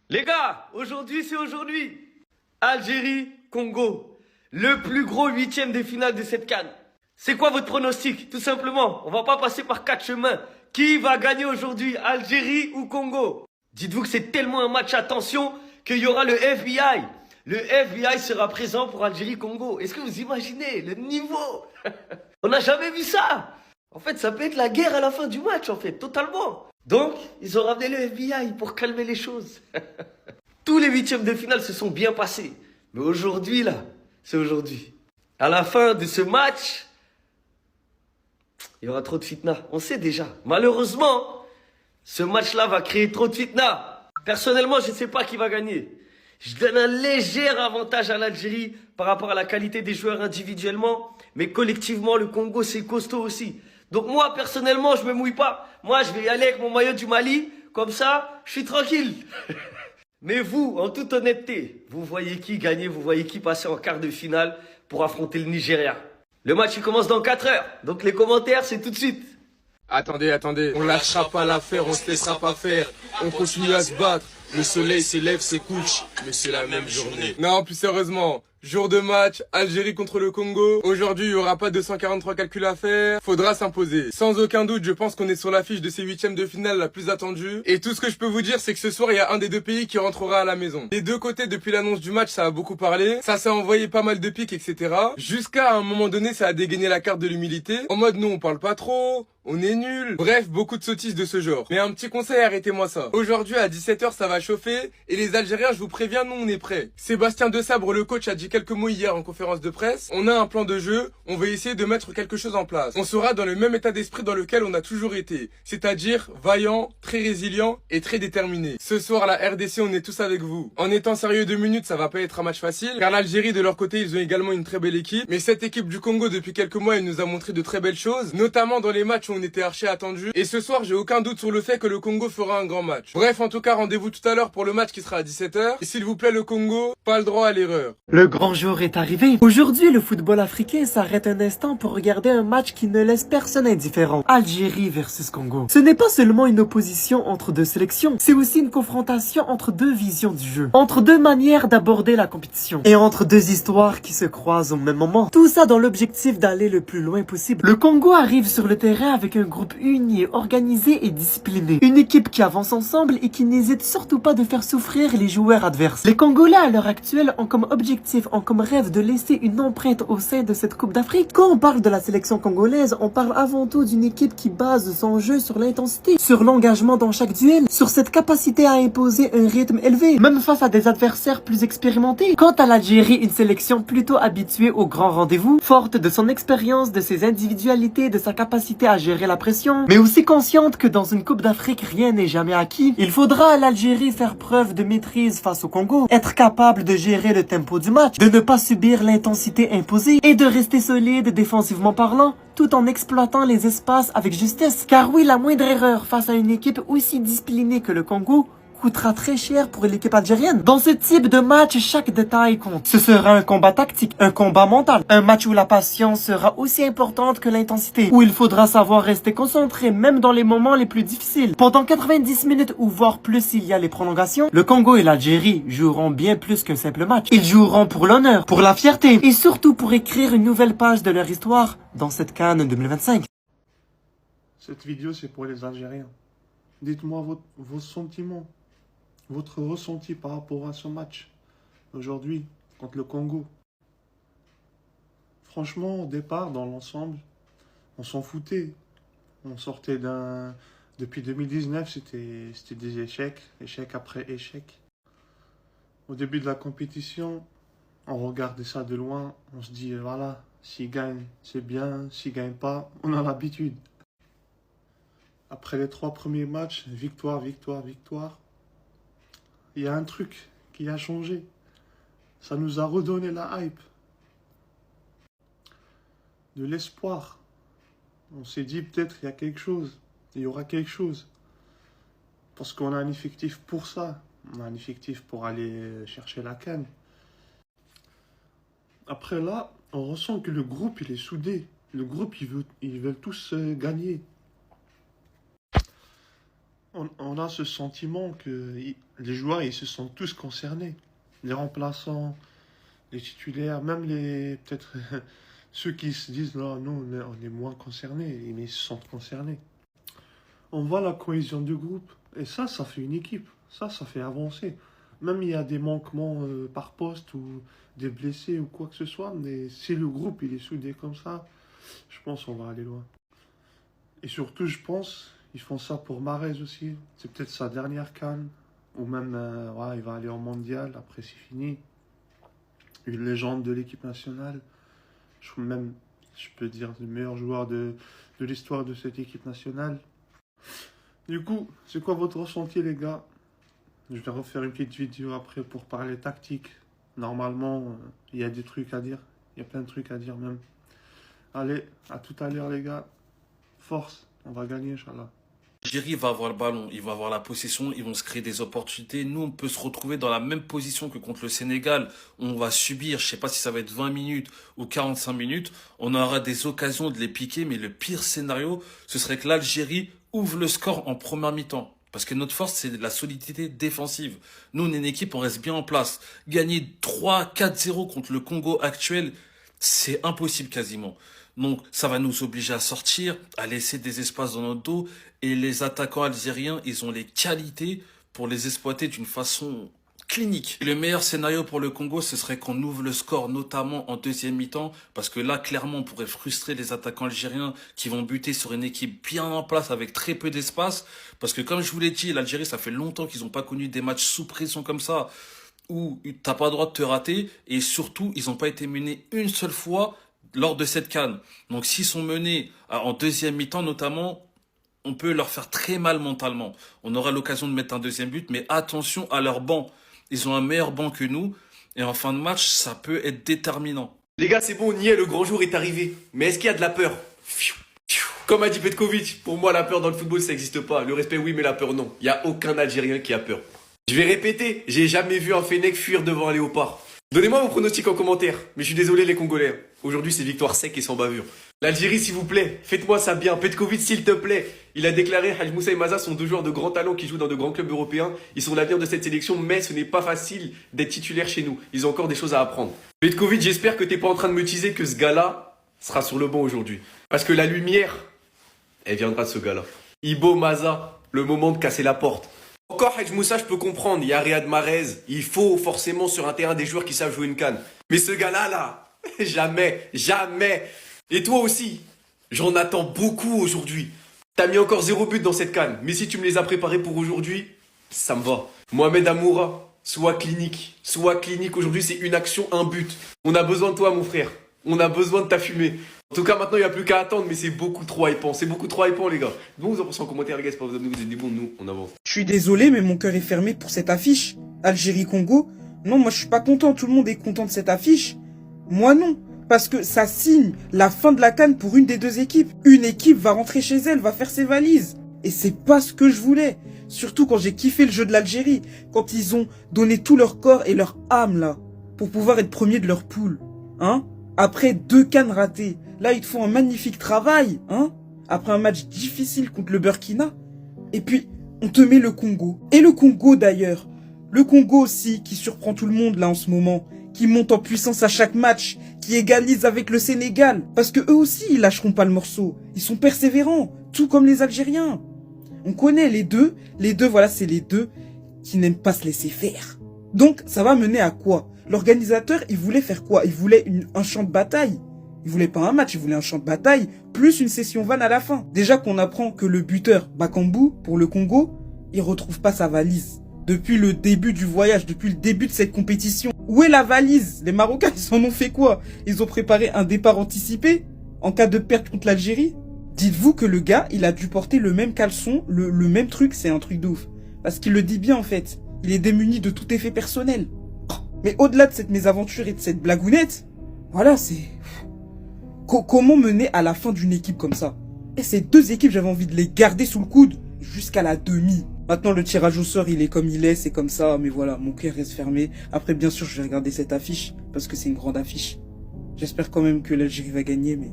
Les gars, aujourd'hui c'est aujourd'hui. Algérie, Congo. Le plus gros huitième de finale de cette CAN. C'est quoi votre pronostic? Tout simplement, on va pas passer par quatre chemins. Qui va gagner aujourd'hui, Algérie ou Congo? Dites-vous que c'est tellement un match à tension qu'il y aura le FBI. Le FBI sera présent pour Algérie-Congo. Est-ce que vous imaginez le niveau? On n'a jamais vu ça. En fait, ça peut être la guerre à la fin du match, en fait, totalement. Donc, ils ont ramené le FBI pour calmer les choses. Tous les huitièmes de finale se sont bien passés. Mais aujourd'hui, là, c'est aujourd'hui. À la fin de ce match, il y aura trop de fitna. On sait déjà. Malheureusement, ce match-là va créer trop de fitna. Personnellement, je ne sais pas qui va gagner. Je donne un léger avantage à l'Algérie par rapport à la qualité des joueurs individuellement. Mais collectivement, le Congo, c'est costaud aussi. Donc moi, personnellement, je me mouille pas. Moi, je vais y aller avec mon maillot du Mali. Comme ça, je suis tranquille. Mais vous, en toute honnêteté, vous voyez qui gagner, vous voyez qui passer en quart de finale pour affronter le Nigeria. Le match, il commence dans 4 heures. Donc les commentaires, c'est tout de suite. Attendez, on lâchera pas l'affaire, on se laissera pas faire. On continue à se battre. Le soleil s'élève, se couche, mais c'est la même journée. Non, plus sérieusement, jour de match, Algérie contre le Congo. Aujourd'hui, il y aura pas 243 calculs à faire. Faudra s'imposer. Sans aucun doute, je pense qu'on est sur l'affiche de ces huitièmes de finale la plus attendue. Et tout ce que je peux vous dire, c'est que ce soir, il y a un des deux pays qui rentrera à la maison. Les deux côtés, depuis l'annonce du match, ça a beaucoup parlé. Ça s'est envoyé pas mal de piques, etc. Jusqu'à un moment donné, ça a dégainé la carte de l'humilité. En mode, nous, on parle pas trop. On est nul. Bref, beaucoup de sottises de ce genre. Mais un petit conseil, arrêtez-moi ça. Aujourd'hui, à 17h, ça va chauffer. Et les Algériens, je vous préviens, nous, on est prêts. Sébastien Desabre, le coach, a dit quelques mots hier en conférence de presse. On a un plan de jeu. On va essayer de mettre quelque chose en place. On sera dans le même état d'esprit dans lequel on a toujours été. C'est-à-dire vaillant, très résilient et très déterminé. Ce soir, la RDC, on est tous avec vous. En étant sérieux 2 minutes, ça va pas être un match facile. Car l'Algérie, de leur côté, ils ont également une très belle équipe. Mais cette équipe du Congo, depuis quelques mois, elle nous a montré de très belles choses. Notamment dans les matchs où on était archi attendu. Et ce soir, j'ai aucun doute sur le fait que le Congo fera un grand match. Bref, en tout cas, rendez-vous tout à l'heure pour le match qui sera à 17h. Et s'il vous plaît, le Congo, pas le droit à l'erreur. Le grand jour est arrivé. Aujourd'hui, le football africain s'arrête un instant pour regarder un match qui ne laisse personne indifférent. Algérie versus Congo. Ce n'est pas seulement une opposition entre deux sélections, c'est aussi une confrontation entre deux visions du jeu, entre deux manières d'aborder la compétition, et entre deux histoires qui se croisent au même moment. Tout ça dans l'objectif d'aller le plus loin possible. Le Congo arrive sur le terrain avec un groupe uni, organisé et discipliné. Une équipe qui avance ensemble et qui n'hésite surtout pas de faire souffrir les joueurs adverses. Les Congolais à l'heure actuelle ont comme objectif, ont comme rêve de laisser une empreinte au sein de cette Coupe d'Afrique. Quand on parle de la sélection congolaise, on parle avant tout d'une équipe qui base son jeu sur l'intensité, sur l'engagement dans chaque duel, sur cette capacité à imposer un rythme élevé, même face à des adversaires plus expérimentés. Quant à l'Algérie, une sélection plutôt habituée aux grands rendez-vous, forte de son expérience, de ses individualités, de sa capacité à gérer la pression, mais aussi consciente que dans une Coupe d'Afrique, rien n'est jamais acquis. Il faudra à l'Algérie faire preuve de maîtrise face au Congo, être capable de gérer le tempo du match, de ne pas subir l'intensité imposée et de rester solide défensivement parlant, tout en exploitant les espaces avec justesse. Car oui, la moindre erreur face à une équipe aussi disciplinée que le Congo coûtera très cher pour l'équipe algérienne. Dans ce type de match, chaque détail compte. Ce sera un combat tactique, un combat mental, un match où la patience sera aussi importante que l'intensité, où il faudra savoir rester concentré même dans les moments les plus difficiles. Pendant 90 minutes ou voire plus s'il y a les prolongations, le Congo et l'Algérie joueront bien plus qu'un simple match. Ils joueront pour l'honneur, pour la fierté et surtout pour écrire une nouvelle page de leur histoire dans cette CAN 2025. Cette vidéo, c'est pour les Algériens. Dites-moi vos sentiments, votre ressenti par rapport à ce match aujourd'hui contre le Congo. Franchement, au départ, dans l'ensemble, on s'en foutait. On sortait Depuis 2019, c'était des échecs, échec après échec. Au début de la compétition, on regardait ça de loin, on se dit, voilà, s'ils gagnent, c'est bien, s'ils gagnent pas, on a l'habitude. Après les 3 premiers matchs, victoire, victoire, victoire, il y a un truc qui a changé. Ça nous a redonné la hype. De l'espoir. On s'est dit peut-être il y a quelque chose. Il y aura quelque chose. Parce qu'on a un effectif pour ça. On a un effectif pour aller chercher la CAN. Après là, on ressent que le groupe il est soudé. Le groupe ils veulent tous gagner. On a ce sentiment que les joueurs, ils se sentent tous concernés. Les remplaçants, les titulaires, même les peut-être ceux qui se disent là, nous, on est moins concernés, mais ils se sentent concernés. On voit la cohésion du groupe. Et ça fait une équipe. Ça fait avancer. Même il y a des manquements par poste ou des blessés ou quoi que ce soit, mais si le groupe il est soudé comme ça, je pense qu'on va aller loin. Et surtout, je pense, ils font ça pour Mahrez aussi. C'est peut-être sa dernière CAN. Ou même, ouais, il va aller en mondial, après c'est fini. Une légende de l'équipe nationale. Je peux dire, le meilleur joueur de l'histoire de cette équipe nationale. Du coup, c'est quoi votre ressenti, les gars? Je vais refaire une petite vidéo après pour parler tactique. Normalement, il y a des trucs à dire. Il y a plein de trucs à dire même. Allez, à tout à l'heure, les gars. Force, on va gagner, Inch'Allah. L'Algérie va avoir le ballon, il va avoir la possession, ils vont se créer des opportunités. Nous, on peut se retrouver dans la même position que contre le Sénégal. On va subir, je sais pas si ça va être 20 minutes ou 45 minutes. On aura des occasions de les piquer, mais le pire scénario, ce serait que l'Algérie ouvre le score en première mi-temps. Parce que notre force, c'est la solidité défensive. Nous, on est une équipe, on reste bien en place. Gagner 3-4-0 contre le Congo actuel, c'est impossible quasiment. Donc, ça va nous obliger à sortir, à laisser des espaces dans notre dos. Et les attaquants algériens, ils ont les qualités pour les exploiter d'une façon clinique. Et le meilleur scénario pour le Congo, ce serait qu'on ouvre le score, notamment en deuxième mi-temps. Parce que là, clairement, on pourrait frustrer les attaquants algériens qui vont buter sur une équipe bien en place avec très peu d'espace. Parce que comme je vous l'ai dit, l'Algérie, ça fait longtemps qu'ils n'ont pas connu des matchs sous pression comme ça, où t'as pas le droit de te rater. Et surtout, ils n'ont pas été menés une seule fois lors de cette CAN. Donc s'ils sont menés en deuxième mi-temps notamment, on peut leur faire très mal mentalement. On aura l'occasion de mettre un deuxième but, mais attention à leur banc. Ils ont un meilleur banc que nous, et en fin de match, ça peut être déterminant. Les gars, c'est bon, on y est, le grand jour est arrivé. Mais est-ce qu'il y a de la peur? Comme a dit Petkovic, pour moi, la peur dans le football, ça n'existe pas. Le respect, oui, mais la peur, non. Il n'y a aucun Algérien qui a peur. Je vais répéter, j'ai jamais vu un Fennec fuir devant un léopard. Donnez-moi vos pronostics en commentaire. Mais je suis désolé les Congolais. Aujourd'hui c'est victoire sec et sans bavure. L'Algérie s'il vous plaît, faites-moi ça bien. Petkovic s'il te plaît. Il a déclaré Hadj Moussa et Maza sont deux joueurs de grand talent qui jouent dans de grands clubs européens. Ils sont l'avenir de cette sélection mais ce n'est pas facile d'être titulaire chez nous. Ils ont encore des choses à apprendre. Petkovic, j'espère que t'es pas en train de me teaser que ce gars-là sera sur le banc aujourd'hui. Parce que la lumière, elle viendra de ce gars-là. Ibo, Maza, le moment de casser la porte. Encore Hadj Moussa, je peux comprendre, il y a Riyad Mahrez, il faut forcément sur un terrain des joueurs qui savent jouer une canne. Mais ce gars-là, là, jamais, jamais. Et toi aussi, j'en attends beaucoup aujourd'hui. T'as mis encore 0 but dans cette canne, mais si tu me les as préparés pour aujourd'hui, ça me va. Mohamed Amoura, sois clinique aujourd'hui, c'est une action, un but. On a besoin de toi mon frère, on a besoin de ta fumée. En tout cas, maintenant, il n'y a plus qu'à attendre, mais c'est beaucoup trop hypant. C'est beaucoup trop hypant, les gars. Bon, vous en pensez en commentaire, les gars. C'est pas vous abonner, vous êtes des bons, nous, on avance. Je suis désolé, mais mon cœur est fermé pour cette affiche. Algérie-Congo. Non, moi, je suis pas content. Tout le monde est content de cette affiche. Moi, non. Parce que ça signe la fin de la CAN pour une des deux équipes. Une équipe va rentrer chez elle, va faire ses valises. Et c'est pas ce que je voulais. Surtout quand j'ai kiffé le jeu de l'Algérie. Quand ils ont donné tout leur corps et leur âme, là. Pour pouvoir être premiers de leur poule. Hein? Après 2 CAN ratées. Là, ils te font un magnifique travail, hein? Après un match difficile contre le Burkina. Et puis, on te met le Congo. Et le Congo, d'ailleurs. Le Congo aussi, qui surprend tout le monde, là, en ce moment. Qui monte en puissance à chaque match. Qui égalise avec le Sénégal. Parce que eux aussi, ils lâcheront pas le morceau. Ils sont persévérants. Tout comme les Algériens. On connaît les deux. Les deux, voilà, c'est les deux qui n'aiment pas se laisser faire. Donc, ça va mener à quoi? L'organisateur, il voulait faire quoi? Il voulait un champ de bataille. Il voulait pas un match, il voulait un champ de bataille, plus une session vanne à la fin. Déjà qu'on apprend que le buteur, Bakambu, pour le Congo, il retrouve pas sa valise. Depuis le début du voyage, depuis le début de cette compétition. Où est la valise? Les Marocains, ils en ont fait quoi? Ils ont préparé un départ anticipé en cas de perte contre l'Algérie? Dites-vous que le gars, il a dû porter le même caleçon, le même truc, c'est un truc de ouf. Parce qu'il le dit bien en fait, il est démuni de tout effet personnel. Mais au-delà de cette mésaventure et de cette blagounette, voilà, c'est... Comment mener à la fin d'une équipe comme ça? Et ces deux équipes, j'avais envie de les garder sous le coude jusqu'à la demi. Maintenant, le tirage au sort, il est comme il est, c'est comme ça. Mais voilà, mon cœur reste fermé. Après, bien sûr, je vais regarder cette affiche parce que c'est une grande affiche. J'espère quand même que l'Algérie va gagner, mais...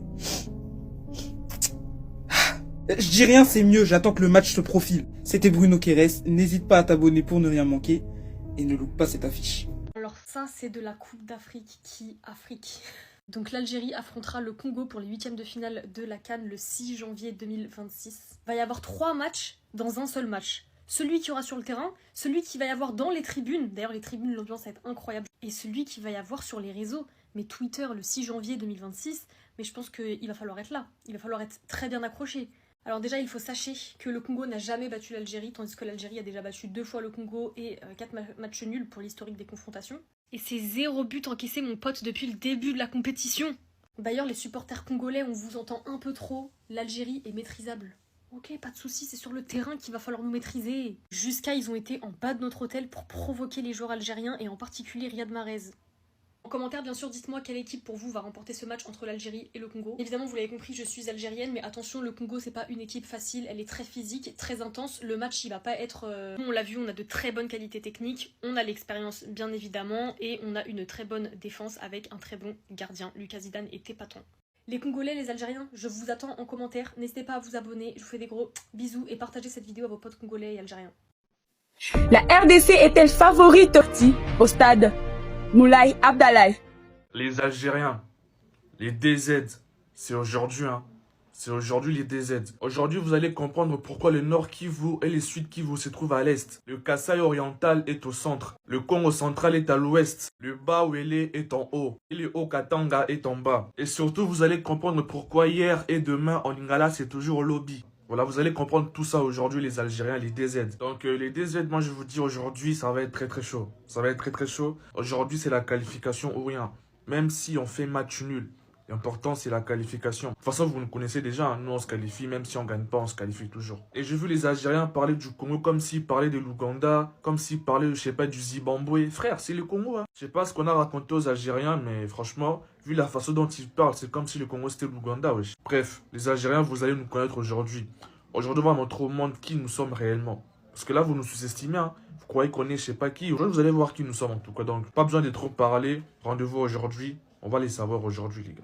Je dis rien, c'est mieux, j'attends que le match se profile. C'était Bruno Quérès, n'hésite pas à t'abonner pour ne rien manquer. Et ne loupe pas cette affiche. Alors ça, c'est de la Coupe d'Afrique qui Afrique. Donc l'Algérie affrontera le Congo pour les huitièmes de finale de la CAN le 6 janvier 2026. Il va y avoir 3 matchs dans un seul match. Celui qui aura sur le terrain, celui qui va y avoir dans les tribunes, d'ailleurs les tribunes, l'ambiance va être incroyable, et celui qui va y avoir sur les réseaux, mais Twitter le 6 janvier 2026, mais je pense qu'il va falloir être là, il va falloir être très bien accroché. Alors déjà, il faut sachez que le Congo n'a jamais battu l'Algérie, tandis que l'Algérie a déjà battu 2 fois le Congo et 4 matchs nuls pour l'historique des confrontations. Et c'est 0 but encaissé, mon pote, depuis le début de la compétition. D'ailleurs, les supporters congolais, on vous entend un peu trop, l'Algérie est maîtrisable. Ok, pas de soucis, c'est sur le terrain qu'il va falloir nous maîtriser. Jusqu'à, ils ont été en bas de notre hôtel pour provoquer les joueurs algériens et en particulier Riyad Mahrez. En commentaire, bien sûr, dites-moi quelle équipe pour vous va remporter ce match entre l'Algérie et le Congo. Évidemment, vous l'avez compris, je suis algérienne, mais attention, le Congo, c'est pas une équipe facile, elle est très physique, très intense. Le match, il va pas être... On l'a vu, on a de très bonnes qualités techniques, on a l'expérience, bien évidemment, et on a une très bonne défense avec un très bon gardien. Lucas Zidane est épatant. Les Congolais, les Algériens, je vous attends en commentaire. N'hésitez pas à vous abonner, je vous fais des gros bisous et partagez cette vidéo à vos potes congolais et algériens. La RDC est-elle favorite au stade Moulay Abdallah? Les Algériens, les DZ, c'est aujourd'hui, hein. C'est aujourd'hui les DZ. Aujourd'hui, vous allez comprendre pourquoi le Nord Kivu et le Sud Kivu se trouvent à l'est. Le Kasaï oriental est au centre. Le Congo central est à l'ouest. Le Bas-Ouélé est en haut. Et le Haut-Katanga est en bas. Et surtout, vous allez comprendre pourquoi hier et demain en Lingala, c'est toujours lobby. Voilà, vous allez comprendre tout ça aujourd'hui, les Algériens, les DZ. Donc, les DZ, moi, je vous dis aujourd'hui, ça va être très, très chaud. Ça va être très, très chaud. Aujourd'hui, c'est la qualification ou rien. Même si on fait match nul. L'important, c'est la qualification. De toute façon, vous nous connaissez déjà. Hein. Nous, on se qualifie. Même si on ne gagne pas, on se qualifie toujours. Et j'ai vu les Algériens parler du Congo comme s'ils parlaient de l'Ouganda, comme s'ils parlaient, je sais pas, du Zimbabwe. Frère, c'est le Congo. Hein. Je sais pas ce qu'on a raconté aux Algériens, mais franchement, vu la façon dont ils parlent, c'est comme si le Congo c'était l'Ouganda. Wesh. Bref, les Algériens, vous allez nous connaître aujourd'hui. Aujourd'hui, on va montrer au monde qui nous sommes réellement. Parce que là, vous nous sous-estimez. Hein. Vous croyez qu'on est je sais pas qui. Aujourd'hui, vous allez voir qui nous sommes en tout cas. Donc, pas besoin de trop parler. Rendez-vous aujourd'hui. On va les savoir aujourd'hui, les gars.